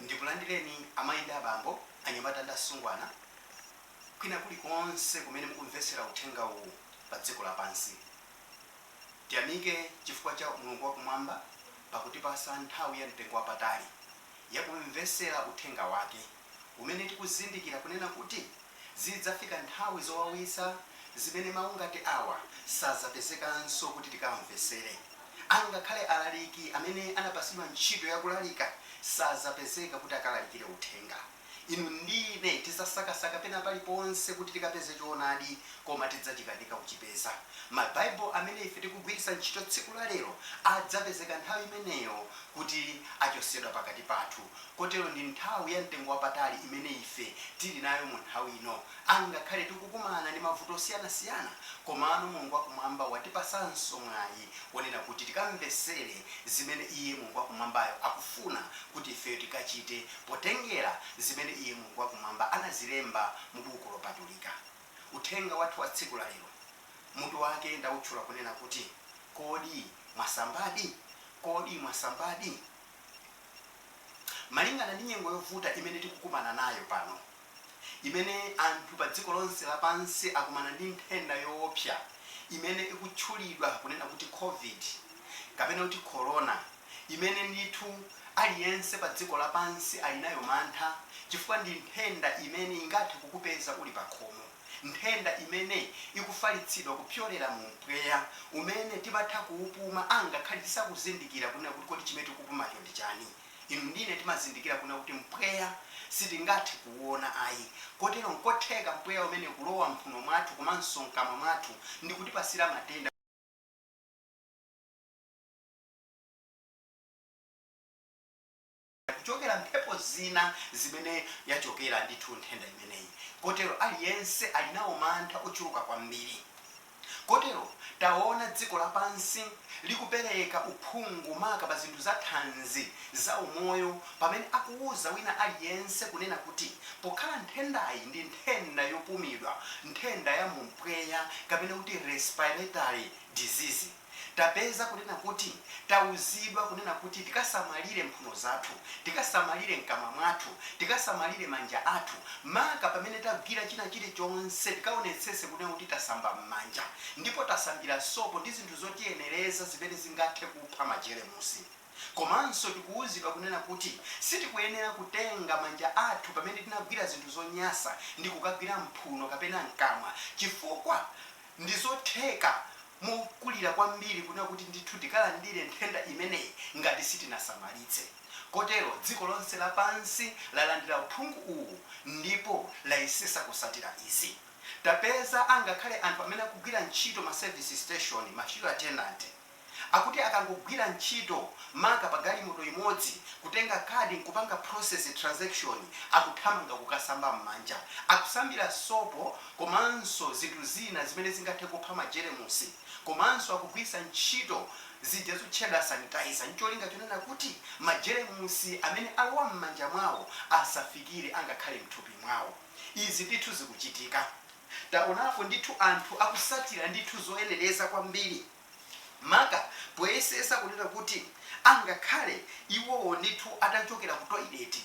Ndikulandireni amayi ndi abambo, anyamata ndi asungwana, kwina kulikonse kumene mukumvetsera uthenga uwu pa dziko lapansi. Tiyamike chifukwa cha Mulungu wakumwamba pakutipasa nthawi ya mtengo wapatali yakumvetsera uthenga wake, umene tikuzindikira kunena kuti zidzafika nthawi zowawitsa zimene mawu ngati awa sadzapezekanso kuti tikamvetsere. Angakhale alaliki amene anapasidwa ntchito yakulalika sadzapezeka kuti akalalikire uthenga. Inu ndine tidzasakasaka pena paliponse kuti tikapeze choonadi, koma tidzachikanika kuchipeza. Mabaibulo amene ife tikugwiritsa ntchito tsiku la lero adzapezeka nthawi imeneyo kuti achotsedwa pakati pathu. Kotero ndi nthawi ya mtengo wapatali imene ife tili nayo mu nthawi ino. Angakhale tikukumana ndi mavuto osiyanasiyana, komano Mulungu wakumwamba watipasanso mwayi wonena kuti tikamvetsere zimene iye Mulungu wakumwambayo akufuna kuti ife tikachite, potengera zimene iye Mulungu wakumwamba anazilemba mu buku lopatulika. Uthenga wathu wa tsiku la lero mutu wake ndawutchula kunena kuti kodi mwasambadi? Kodi mwasambadi? Malingana ndi nyengo yovuta imene tikukumana nayo pano, imene anthu pa dziko lonse lapansi akumana ndi nthenda yoopsa imene ikutchulidwa kunena kuti COVID kapena kuti corona, imene ndithu aliyense pa dziko lapansi ali nayo mantha chifukwa ndi nthenda imene ingathe kukupeza uli pa khomo. Nthenda imene ikufalitsidwa kupyolera mu mpweya umene timatha kuupuma angakhale tisakuzindikira kunena kuti kodi chimene tikupumacho ndi chani. Inu ndine timazindikira kunena kuti mpweya sitingathe kuona ayi. Kotero nkotheka mpweya umene kulowa mphuno mwathu komanso mkamwa mwathu ndi kutipasira matenda kuchokera mphepo zina zimene yachokera ndithu nthenda imeneyi. Kotero aliyense ali nawo mantha ochuluka kwambiri. Kotero taona dziko lapansi likupereka uphungu maka pa zinthu za thanzi za umoyo, pamene akuwuza wina aliyense kunena kuti pokhala nthendayi ndi nthenda yopumidwa, nthenda ya mumpweya kapena kuti respiratory disease, tapeza kunena kuti tauzidwa kunena kuti tikasamalire mphuno zathu, tikasamalire mkamwa mwathu, tikasamalire manja athu, maka pamene tagwira china chilichonse tikaonetsetse kunena kuti tasamba m'manja, ndipo tasambira sopo ndi zinthu zotiyenereza zimene zingathe kupha majeremusi. Komanso tikuwuzidwa kunena kuti sitikuyenera kutenga manja athu pamene tinagwira zinthu zonyasa ndi kukagwira mphuno kapena mkamwa, chifukwa ndi zotheka mokulira kwambiri kunena kuti ndithu tikalandire nthenda imeneyi ngati sitinasamalitse. Kotero dziko lonse lapansi lalandira uphungu uwu ndipo layesesa kusatira izi. Tapeza angakhale anthu amene akugwira ntchito ma service station, ma field attendant, akuti akangogwira ntchito maka pa galimoto imodzi kutenga kadi nkupanga process transaction, akuthamanga kukasamba m'manja, akusambira sopo komanso zinthu zina zimene zingathe kupha majeremusi, komanso akugwisa ntchito zija zotchedwa sanitizer, ncholinga chonena kuti majeremusi amene alowa m'manja mwawo asafikire angakhale mthupi mwawo. Izi ndithu zikuchitika. Taonapo ndithu anthu akusatira ndithu zoyenereza kwambiri, maka poyesesa kunena kuti angakhale iwowo ndithu atachokera ku toilet,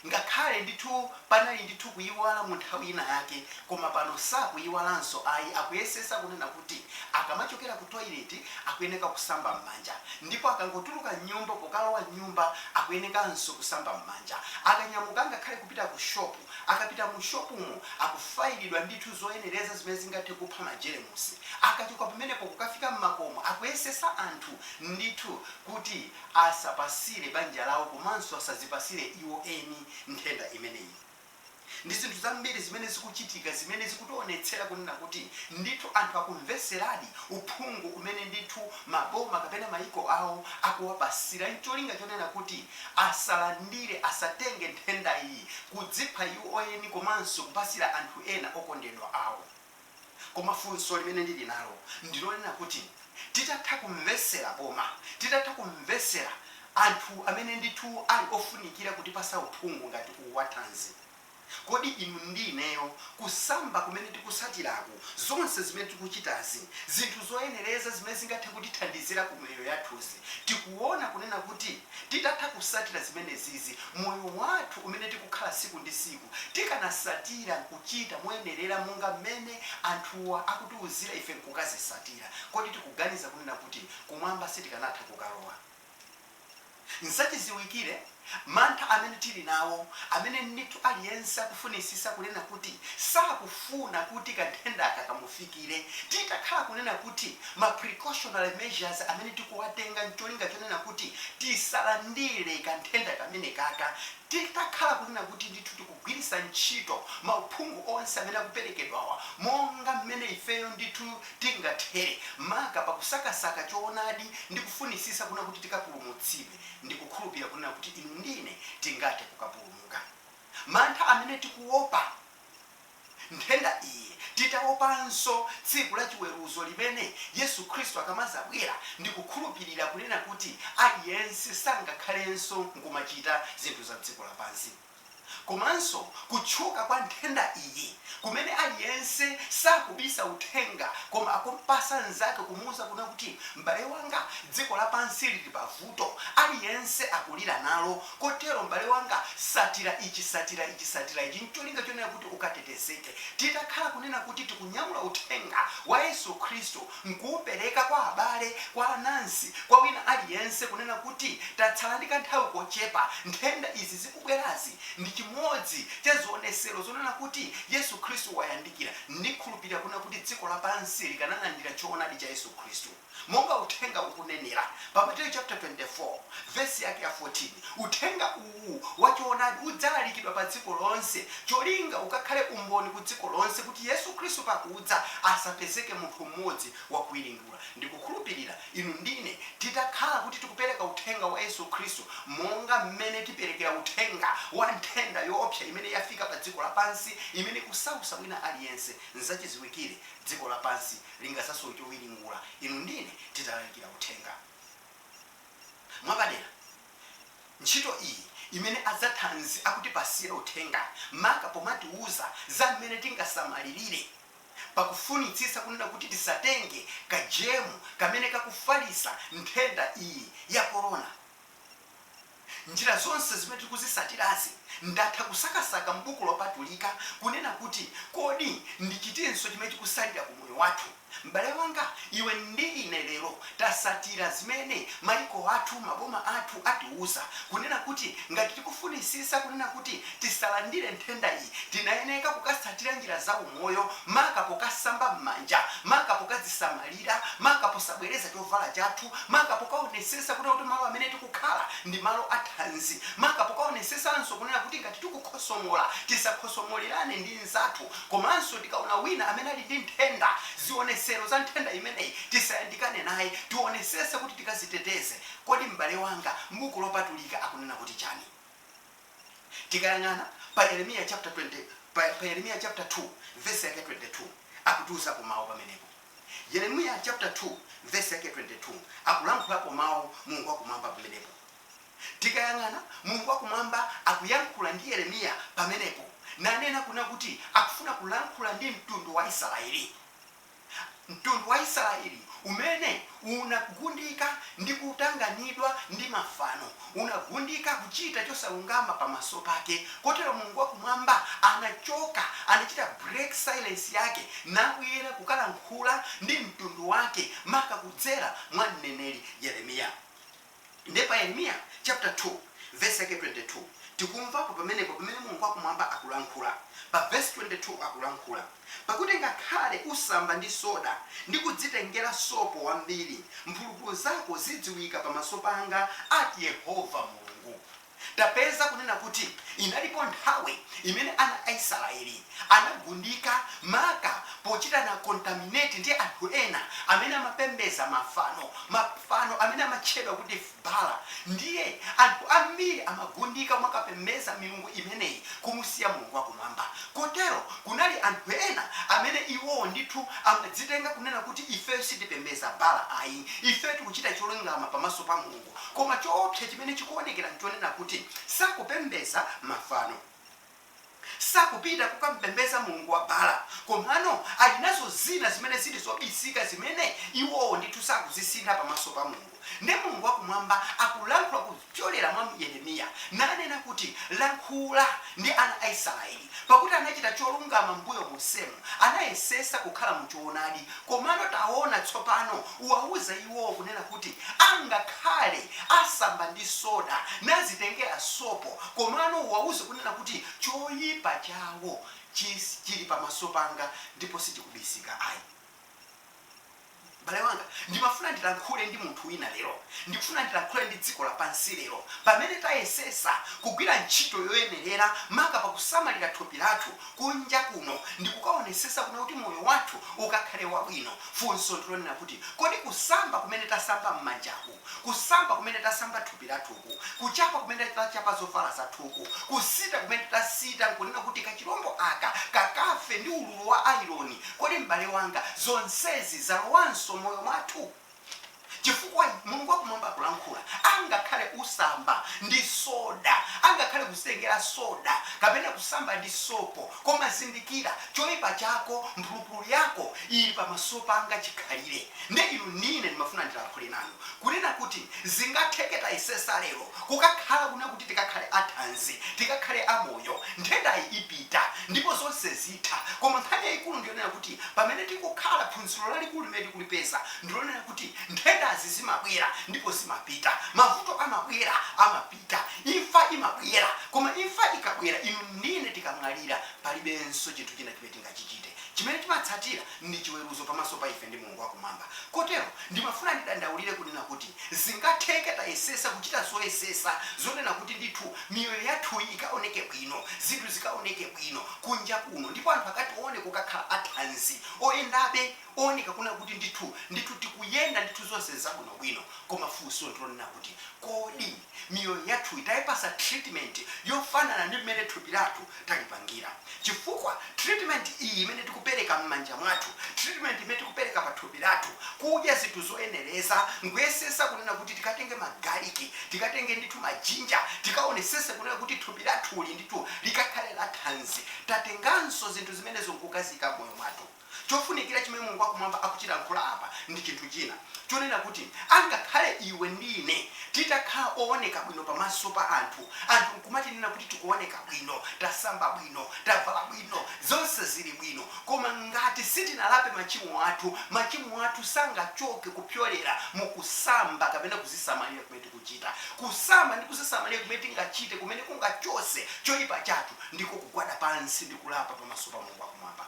ngakhale ndithu panali ndithu kuyiwala mu nthawi ina yake, koma pano sakuyiwalanso ayi, akuyesesa kunena kuti akamachokera ku toilet akuyeneka kusamba m'manja, ndipo akangotuluka nyumba pokalowa nyumba akuyenekanso kusamba m'manja. Akanyamuka ngakhale kupita ku shopu, akapita mu shopumo akufayilidwa ndithu zoyenereza zimene zingathe kupha majeremusi. Akachoka pamenepo kukafika m'makomo akuyesesa anthu ndithu kuti asapasire banja lawo komanso asazipasire iwo eni nthenda imeneyi. Ndi zinthu zambiri zimene zikuchitika zimene zikutionetsera kunena kuti ndithu anthu akumveseradi uphungu umene ndithu maboma kapena maiko awo akuwapasira, ncholinga chonena kuti asalandire, asatenge nthenda iyi kudzipha iwo eni komanso kupasira anthu ena okondedwa awo. Koma funso limene ndili nalo ndilonena kuti titatha kumvesera boma, titatha kumvesera anthu amene ndithu ali ofunikira kutipasa uphungu ngati uwu wa thanzi, kodi inu ndineyo kusamba kumene tikusatiraku zonse zimene tikuchitazi zinthu zoyenereza zimene zingathe kutithandizira ku moyo yathuzi tikuona kunena kuti titatha kusatira zimenezizi moyo wathu umene tikukhala siku ndi siku tikanasatira kuchita moyenerera monga mmene anthuwa akutiuzira ife nkukazisatira kodi tikuganiza kunena kuti kumwamba sitikanatha kukalowa. Nsachiziwikire mantha amene tili nawo amene ndithu aliyense akufunisisa kunena kuti sakufuna kuti kanthenda aka kamufikire titakhala kunena kuti ma precautionary measures amene tikuwatenga ncholinga chonena kuti tisalandire kanthenda kamene kaka titakhala kunena kuti ndithu tikugwiritsa ntchito mauphungu onse amene akuperekedwawa monga mmene ifeyo ndithu tingathere maka pakusakasaka choonadi ndi kufunisisa kunena kuti tikapulumutsidwe ndikukhulupirira kunena kuti inu ndine tingathe kukapulumuka. Mantha amene tikuopa nthenda iyi titaopanso tsiku la chiweruzo limene Yesu Khristu akamazabwera ndikukhulupirira kunena kuti aliyense sangakhalenso nkumachita zinthu za dziko lapansi. Komanso kutchuka kwa nthenda iyi kumene aliyense sakubisa uthenga koma akumpasa nzake kumuuza kuna kuti m'bale wanga dziko lapansi lili pavuto aliyense akulira nalo kotero m'bale wanga satira ichi satira ichi satira ichi ncholinga chonena kuti ukatetezeke. Titakhala kunena kuti tikunyamula uthenga wa Yesu Khristu nkuupereka kwa abale kwa anansi kwa wina aliyense kunena kuti tatsala ndi kanthawi kochepa nthenda izi zikubwerazi ndi chimodzi cha zionesero zonena kuti Yesu Khristu wayandikira. Ndikhulupirira kunena kuti dziko lapansi likanalandira choonadi cha Yesu Khristu monga uthenga ukunenera pa Mateyu chapter 24 verse yake ya 14. Uthenga uwu wa choonadi udzalalikidwa pa dziko lonse cholinga ukakhale umboni ku dziko lonse kuti Yesu Khristu pakudza asapezeke munthu mmodzi wakuyiringula. Ndikukhulupirira inu ndine titakhala kuti tikupereka uthenga wa Yesu Khristu monga mmene tiperekera uthenga wa nthenda yoopsa imene yafika pa dziko lapansi imene kusausa wina aliyense nsachiziwikire dziko lapansi lingasaso chowiringula inu ndine titalalikira uthenga. Mwapadera ntchito iyi imene adzathanzi akutipasira uthenga maka pomatiuza za mmene tingasamalirire pakufunitsisa kunena kuti tisatenge kajemu kamene kakufalisa nthenda iyi ya korona. Njira zonse zimene tikuzisatirazi ndatha kusakasaka m'buku lopatulika kunena kuti kodi ndichitenso chimene chikusalira ku moyo wathu. M'bale wanga iwe ndi ine lero tasatira zimene maiko athu maboma athu atiuza kunena kuti ngati tikufunisisa kunena kuti tisalandire nthenda iyi tinayeneka kukasatira njira za umoyo maka pokasamba m'manja maka pokadzisamalira maka posabwereza chovala chathu maka pokaonesesa kunena kuti malo amene tikukhala ndi malo athanzi maka pokaonesesanso kunena kuti ngati tikukhosomola tisakhosomolirane ndi nzathu komanso tikaona wina amene ali ndi nthenda zionesero za nthenda imeneyi tisayandikane naye tionesese kuti tikaziteteze. Kodi m'bale wanga m'buku lopatulika akunena kuti chani? Tikayang'ana pa Yeremiya chapter 20 pa Yeremiya chapter 2 verse yake 22 akutiuza kumawu pamenepo. Yeremiya chapter 2 verse yake 22 akulankhulapo mawu Mulungu wakumwamba pamenepo. Tikayang'ana Mulungu wakumwamba akuyankhula ndi Yeremiya pamenepo nanena kuna kuti akufuna kulankhula ndi mtundu wa Israeli. Mtundu wa Israeli umene unagundika ndi kutanganidwa ndi mafano unagundika kuchita chosalungama pamaso pake kotero Mulungu wakumwamba anachoka anachita break silence yake nabwera kukalankhula ndi mtundu wake maka kudzera mwa mneneri Yeremiya. Ndipo Yeremiya chapter 2 verse 22 tikumvapo pamenepo pamene Mulungu wakumwamba akulankhula pa verse 22 akulankhula pakuti ngakhale usamba ndi soda ndi kudzitengera sopo wambiri mphulupulu zako zidziwika pamaso panga ati Yehova Mulungu. Tapeza kunena kuti inalipo nthawi imene ana a Israeli anagundika maka pochita na contaminate ndi anthu ena amene amapembeza mafano amene amatchedwa kuti Baala. Ndiye anthu ambiri amagundika mwakapembeza milungu imeneyi kumusiya Mulungu wakumwamba. Kotero kunali anthu ena amene iwo ndithu amadzitenga kunena kuti ife sitipembeza Baala ayi ife tikuchita cholungama pamaso pa Mulungu. Koma choopsa chimene chikuonekera nchonena kuti sakupembeza mafano sakupita kukampembeza mulungu wa Baala, komano alinazo zina zimene zili zobisika zimene iwowo ndithu sakuzisintha pamaso pa Mulungu. Ne Mulungu wakumwamba akulankhula kupyolera mwa Yeremiya nanena kuti lankhula ndi ana a Israeli, pakuti anachita cholungama mbuyo monsemo, anayesesa kukhala muchoonadi, komano taona tsopano uwauza iwowo kunena kuti angakhale asamba ndi soda nazitengera sopo, komano uwauze kunena kuti choyipa chawo chili pamaso panga ndipo sichikubisika ayi. Bale wanga, ndimafuna ndilankhule ndi munthu wina lero, ndikufuna ndilankhule ndi dziko lapansi lero, pamene tayesesa kugwira ntchito yoyenerera maka pakusamalira thupi lathu kunja kuno ndikukaonesesa kuna kuti moyo wathu ukakhale wabwino. Funso ndilonena kuti kodi kusamba kumene tasamba m'manjaku, kusamba kumene tasamba thupi lathuku, kuchapa kumene tachapa zovala zathuku, kusita kumene tasita nkunena kuti kachilombo aka kakafe ndi ululu wa ironi, kodi m'bale wanga zonsezi zalowanso moyo mwathu? Chifukwa Mulungu wakumwamba akulankhula angakhale usamba ndi soda, angakhale kusengera soda kapena kusamba ndi sopo, koma zindikira choyipa chako, mphulupulu yako ili pamaso panga chikhalire. Nde inu nine ndimafuna ndilankhule nanu kunena kuti zingatheke tayesesa lero kukakhala kuna kuti tikakhale athanzi, tikakhale amoyo, nthendayi ipita ndipo zonse zitha, koma nkhani yayikulu ndiyonena kuti pamene tikukhala phunziro lalikulu limene tikulipeza ndilonena kuti nthendazi zimabwera ndipo zimapita, mavuto amabwera amapita, imfa imabwera, koma imfa ikabwera inu nine tikamwalira palibenso chinthu china chimene tingachichite. Chimene chimatsatira ndi chiweruzo pamaso pa ife ndi Mulungu wakumwamba. Kotero ndimafuna ndidandaulire kunena kuti zingatheke tayesesa kuchita zoyesesa zonena kuti ndithu miyoyo yathu ikaoneke bwino, zinthu zikaoneke bwino kunja kuno, ndipo anthu akati one kukakhala athanzi oyendabe oneka kuna kuti ndithu tikuyenda ndithu zonse zabwinobwino, koma funso ndilonena kuti kodi miyoyo yathu itayipasa treatment yofanana ndi mmene thupi lathu talipangira? Chifukwa treatment iyi imene tikupereka m'manja mwathu, treatment imene tikupereka pa thupi lathu, kudya zinthu zoyenereza, nguyesesa kunena kuti tikatenge magaliki, tikatenge ndithu majinja, tikaonesese kunena kuti thupi lathuli ndithu likakhale lathanzi, tatenganso zinthu zimene zikukazika moyo mwathu. Chofunikira chimene Mulungu wakumwamba akuchilankhula apa ndi chinthu china chonena kuti angakhale iwe ndine titakhala ooneka bwino pamaso pa anthu nkumati nena kuti tikuoneka bwino, tasamba bwino, tavala bwino, zonse zili bwino, koma ngati sitinalape machimo athu sangachoke kupyolera mukusamba kapena kuzisamalira kumene tikuchita. Kusamba ndi kuzisamalira kumene tingachite kumene kungachose choyipa chathu ndiko kugwada pansi ndi kulapa pamaso pa Mulungu wakumwamba.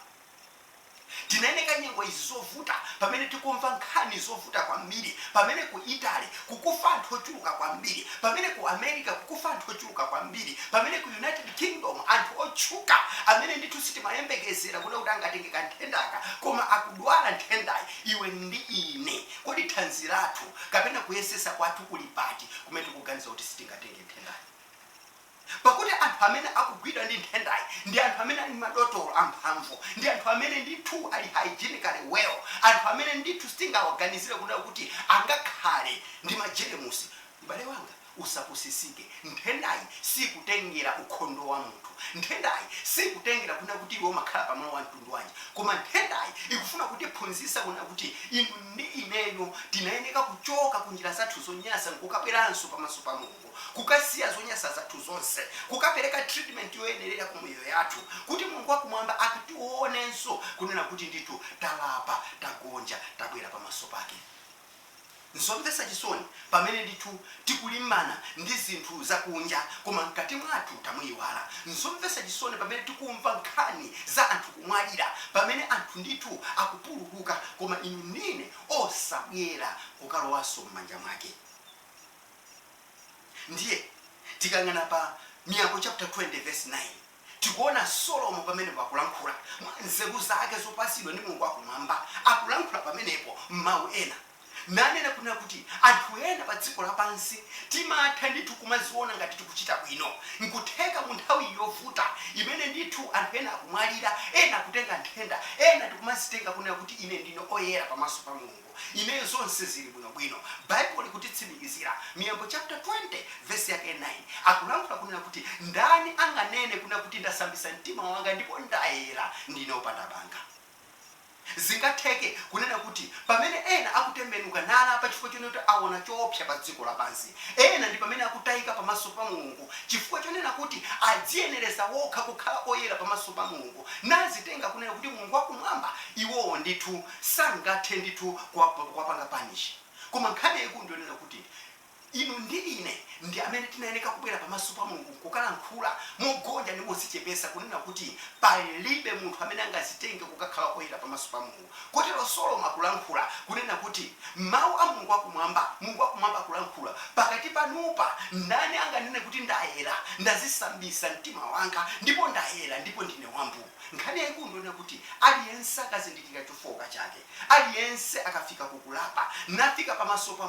Tinayeneka nyengo izi zovuta, pamene tikumva nkhani zovuta kwambiri, pamene ku Italy kukufa anthu ochuluka kwambiri, pamene ku America kukufa anthu ochuluka kwambiri, pamene ku United Kingdom anthu otchuka amene ndithu sitimayembekezera kuti angatengeka nthendaka koma akudwala nthendayi. Iwe ndi ine kodi thanzi lathu kapena kuyesesa kwathu kuli pati kumene tikuganiza kuti sitingatenge nthendayi? Pakuti anthu amene akugwidwa ndi nthendayi ndi anthu amene ali madotolo amphamvu, ndi anthu amene ndithu ali hygienically well, anthu amene ndithu sitingawaganizire kunena kuti angakhale ndi majeremusi. M'bale wanga usapusisike, nthendayi sikutengera ukhondo wa munthu, nthendayi sikutengera kunena kuti iwe umakhala pamalo wa mtundu wanji, koma nthendayi ikufuna kuti phunzitsa kunena kuti inu ndi ineyo tinayeneka kuchoka kunjira zathu zonyasa nkukabweranso pamaso pa Mulungu, kukasiya zonyasa zathu zonse, kukapereka treatment yoyenerera ku miyoyo yathu, kuti Mulungu wakumwamba akutionenso kunena kuti ndithu talapa, tagonja, tabwera pamaso pake. Nsomvesa chisoni pamene ndithu tikulimbana ndi zinthu zakunja koma mkati mwathu tamuyiwala. Nsomvesa chisoni pamene tikumva nkhani za anthu kumwalira, pamene anthu ndithu akupululuka koma inu nine osabwera kukalowanso m'manja mwake. Ndiye tikang'ana pa Miyambo chapter 20 verse 9 tikuona Solomo pamene pakulankhula nzeru zake zopasidwa ndi Mulungu wakumwamba, akulankhula pamenepo mawu ena nanena kunena kuti anthu ena pa dziko lapansi timatha ndithu kumaziona ngati tikuchita bwino, nkutheka mu nthawi yovuta imene ndithu anthu ena akumwalira, ena akutenga nthenda, ena tikumazitenga kunena kuti ine ndine oyera pamaso pa Mulungu. Ineyo zonse zili bwinobwino. Bible likutitsimikizira Miyambo chapter 20 verse yake 9 akulankhula kunena kuti ndani anganene kunena kuti ndasambisa mtima wanga ndipo ndayera ndine opanda banga. Zingatheke kunena kuti pamene ena akutembenuka nalapa chifukwa chonena kuti aona choopsa pa dziko lapansi, ena ndi pamene akutayika pamaso pa Mulungu chifukwa chonena kuti adziyenereza wokha kukhala oyera pamaso pa Mulungu, nazitenga kunena kuti Mulungu wakumwamba iwowo ndithu sangathe ndithu kuwapanga panish. Koma nkhani ikundionera kuti inu ndi ine ndi amene tinayeneka kubwera pamaso pa Mulungu kukalankhula mogonja ndi modzichepesa kunena kuti palibe munthu amene angazitenge kukakhala oyera pamaso pa Mulungu. Kotero Solomoni akulankhula kunena kuti mawu a Mulungu wakumwamba, Mulungu wakumwamba akulankhula pakati panupa ndani anganene kuti ndayera, ndazisambisa mtima wanga ndipo ndayera ndipo ndine wambu. Nkhani ikundionera kuti aliyense akazindikira chofoka chake, aliyense akafika kukulapa nafika pamaso pa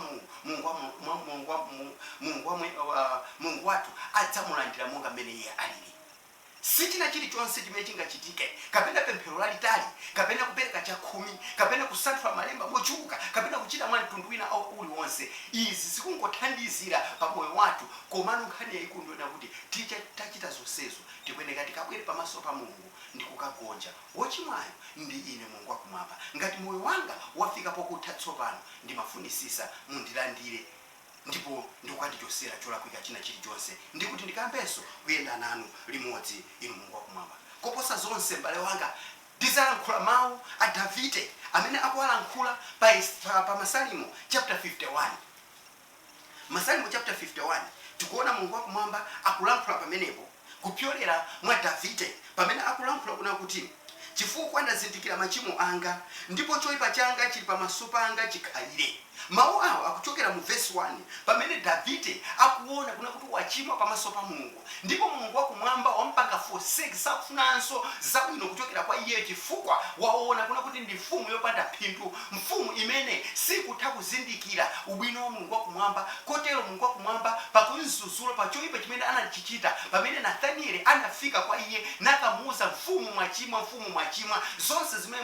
Mulungu wathu adzamulandira monga mmene iye alili. Sichina chilichonse chimene chingachitike, kapena pemphero lalitali, kapena kupereka chakhumi, kapena kusanthula malemba mochuluka, kapena kuchita mwamtundu wina uliwonse, izi zikungothandizira pa moyo wathu. Komano nkhani yayikundionera kuti tachita zonsezo tikuyeneka tikabwere pamaso pa Mulungu ndi kukagonja. Wochimwayo ndi ine Mulungu wakumwamba. Ngati moyo wanga wafika pokutha tsopano, ndimafunisisa mundilandire ndipo ndikukandichosera cholakwika china chilichonse, ndikuti ndikambenso kuyenda nanu limodzi inu Mulungu wakumwamba. Koposa zonse m'bale wanga, ndizalankhula mawu a Davide amene akuwalankhula pa Masalimo chapter 51. Masalimo chapter 51 tikuona Mulungu wakumwamba akulankhula pamenepo kupyolera mwa Davide pamene akulankhula kuna kuti chifukwa ndazindikira machimo anga ndipo choyipa changa chili pamaso panga chikhalire. Mawu awo akuchokera mu verse 1 pamene Davide akuona kuna kuti wachimwa pamaso pa Mulungu, ndipo Mulungu wakumwamba wampanga forsake sakufunanso zabwino kuchokera kwa iye chifukwa waona kuna kuti ndi mfumu yopanda phindu, mfumu imene sikutha kuzindikira ubwino wa Mulungu wakumwamba. Kotero Mulungu wakumwamba pakunzuzula pa choyipa chimene anachichita pamene Nathanieli anafika kwa iye nakamuuza mfumu mwachimwa, mfumu mwachimwa, zonse zimene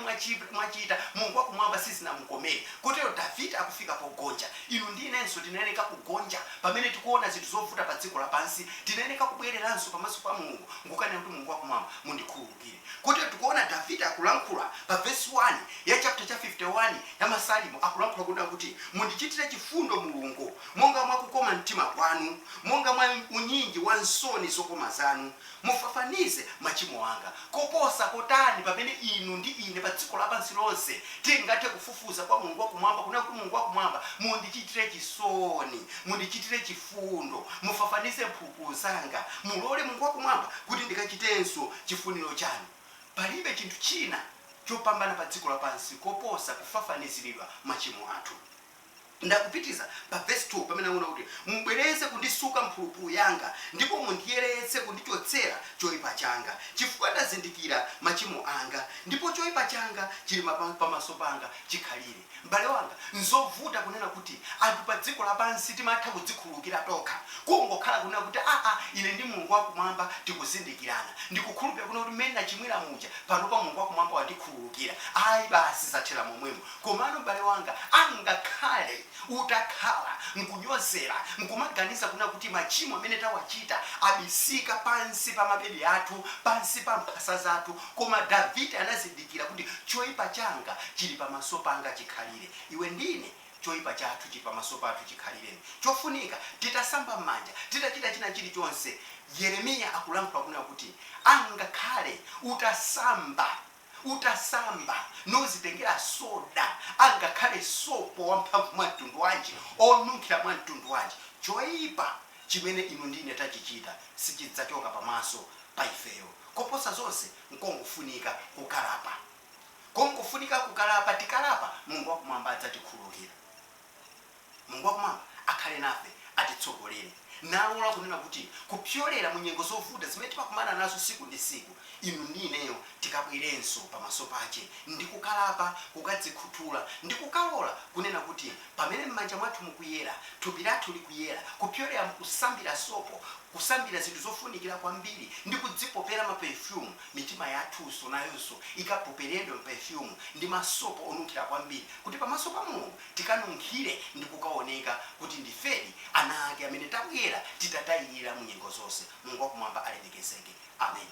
mwachita Mulungu wakumwamba sizinamukomere. Kotero Davide akufika pogonja. Inu ndi inenso tinayeneka kugonja pamene tikuona zinthu zovuta pa dziko lapansi, tinayeneka kubwereranso pamaso pa Mulungu ngukanena kuti Mulungu wakumwamba mundikhululukire. Kotero tikuona Davide akulankhula pa verse 1 ya chapter cha 51 ya Masalimo akulankhula kunena kuti mundichitire chifundo Mulungu monga mwakukoma mtima kwanu, monga mwa unyinji wa nsoni zokoma zanu, mufafanize machimo anga. Koposa kotani pamene inu ndi ine pa dziko lapansi lonse tingathe kufufuza kwa Mulungu wakumwamba kunena kuti Mulungu wakumwamba mundichitire chisoni, mundichitire chifundo, mufafanize mphulupulu zanga, mulole Mulungu wakumwamba kuti ndikachitenso chifuniro chanu. Palibe chinthu china chopambana pa dziko lapansi koposa kufafaniziridwa machimo athu. Ndakupitiza pa verse 2 pamene akuona kuti mubwereze kundisuka mphulupulu yanga ndipo mundiyeretse kundichotsera choyipa changa, chifukwa ndazindikira machimo anga ndipo choyipa changa chili pamaso panga chikhalire. M'bale wanga, nzovuta kunena kuti anthu pa dziko lapansi timatha kudzikhululukira tokha, kungokhala kunena kuti ine ndi Mulungu wakumwamba tikuzindikirana, ndikukhulupirira kunena kuti mmene nachimwira muja panopa Mulungu wakumwamba wandikhululukira, ayi basi zathera momwemo. Komano m'bale wanga, angakhale utakhala nkunyozera nkumaganiza kunena kuti machimo amene tawachita abisika pansi pa mabedi athu, pansi pa mphasa zathu, koma Davide anazindikira kuti choyipa changa chili pamaso panga chikhalire. Iwe ndine choyipa chathu chili pamaso pathu chikhalire. Chofunika titasamba m'manja, titachita china chilichonse. Yeremiya akulankhula kunena kuti angakhale utasamba nozitengera soda, angakhale sopo wamphamvu mwa mtundu wanji, onunkhira mwa mtundu wanji, choyipa chimene inu ndine tachichita sichidzachoka pamaso pa ifeyo. Koposa zonse nkongofunika kukalapa. Kongofunika kukalapa, tikalapa Mulungu wakumwamba adzatikhululukira. Mulungu wakumwamba akhale nafe atitsogolere. nalola kunena kuti kupyolera mu nyengo zovuta zimene timakumana nazo siku ndi siku, inu ndi ineyo tikabwerenso pamaso pake ndi kukalapa, kukadzikhuthula ndi kukalola kunena kuti pamene m'manja mwathu mukuyera, thupi lathu likuyera, kupyolera kusambira sopo, kusambira zinthu zofunikira kwambiri ndi kudzipopera maperfume, mitima yathunso nayonso ikapoperedwe perfume ndi masopo onunkhira kwambiri, kuti pamaso pa Mulungu tikanunkhire ndi kukaoneka kuti ndifedi ana ake amene takuyera titatayirira mu nyengo zonse. Mulungu wakumwamba alemekezeke. Amen.